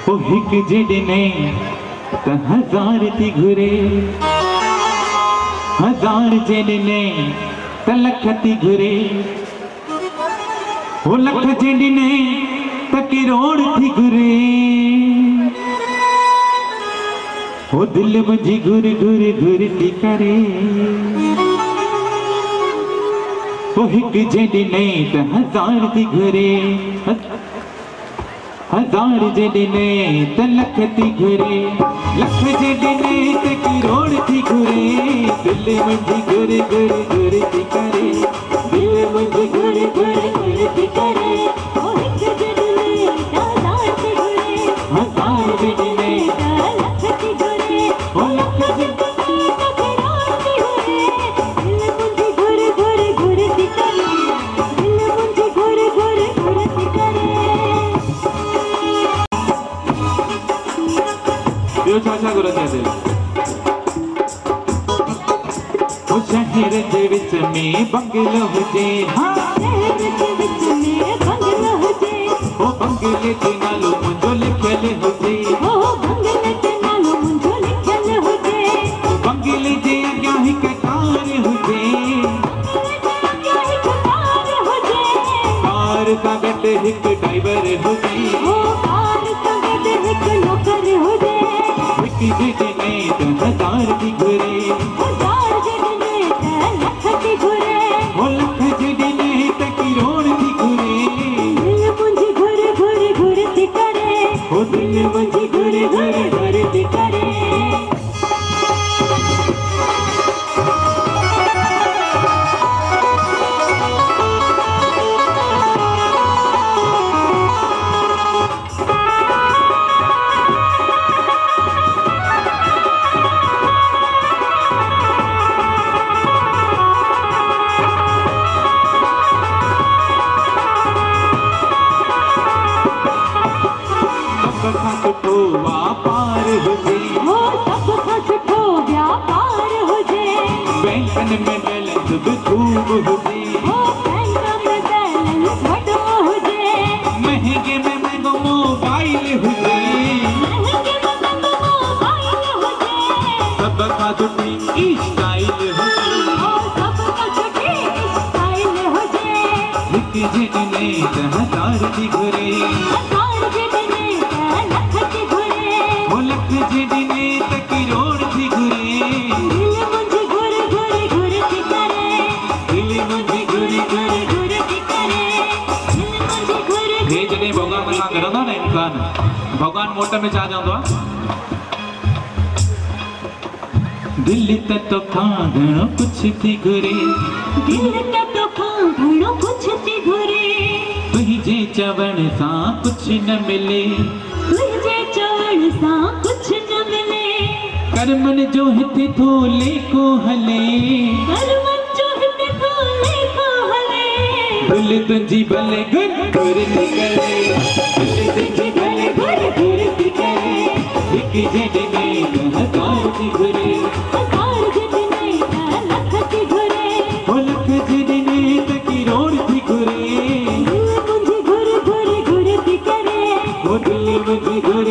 ओ हिक जिडने त हजार थी घुरे, हजार जिडने त लख थी घुरे, ओ लख जिडने त करोड़ थी घुरे, ओ दिल मुझी घुर घुर घुर थी करे। ओ हिक जिडने त हजार थी घुरे, हजार जिडने त लख थी घुरे, लख जिडने त करोड़ थी घुरे, दिल मुझी घुर घुर घुर थी करे, दिल मुझी घुर घुर घुर थी करे। ओ हिक जिडने त हजार थी घुरे, हजार जिडने त लख थी घुरे, ओ लख जिडने त करोड़ थी घुरे, दिल मुझी घुर घुर घुर थी करे, दिल मुझी घुर घुर घुर थी करे। चाचा को रंगे ओ शहर दे विच में बंगलो हुजे, हाँ शहर दे विच में बंगलो हुजे, ओ बंगले ते नालो मुंजो लिखल हुजे, ओ बंगले ते नालो मुंजो लिखल हुजे, ओ बंगले जे अग्या हिक कार हुजे, कार का गट हिक ड्राइवर हुजे, ओ कार का गट हिक नौकर हुजे। हिक जिडने त हजार थी घुरे, हजार जिडने त लख थी घुरे, ओ लख जिडने त करोड़ थी घुरे, दिल मुझी घुर घुर घुर थी करे, ओ दिल मुझी घुर घुर घुर थी करे। व्यापार हुजे, हो सब खां सुठो व्यापार हुजे, बैंकन में बैलेंस बि खूब हुजे, हो बैंक में बैलेंस वॾो हुजे, महंगे में महंगो मोबाइल हुजे, महंगे में महंगो मोबाइल हुजे, सब खां सुठी स्टाइल हुजे, हो सब खां सुठी स्टाइल हुजे। हिक जिडने त हजार थी घुरे, हजार जिडने त लख थी घुरे, ओ लख जिडने त करोड़ थी घुरे, दिल मुझी घुर घुर घुर थी करे, दिल मुझी घुर घुर घुर थी करे, दिल मुझी घुर। हे जॾहिं भॻवान सां गॾंदो न इंसान, भॻवान मोट में छा चवंदो आहे? दिल त तोखां घणो कुछ थी घुरे, दिल त तोखां घणो कुछ थी घुरे, तुंहिंजे चवण सां कुछ न मिले, तुंहिंजे चवण सां कुछ न मिले, कर्मन जो हिते थो लेखो हले, कर्मन जो हिते थो लेखो हले, दिल तुंहिंजी भले घुर घुर थी करे, दिल तुंहिंजी भले घुर घुर थी करे। हिक जिडने त हजार थी घुरे, हजार जिडने त लख थी घुरे, ओ लख जिडने त करोड़ थी घुरे, दिल मुझी घुर घुर घुर थी करे, ओ दिल मुझी घुर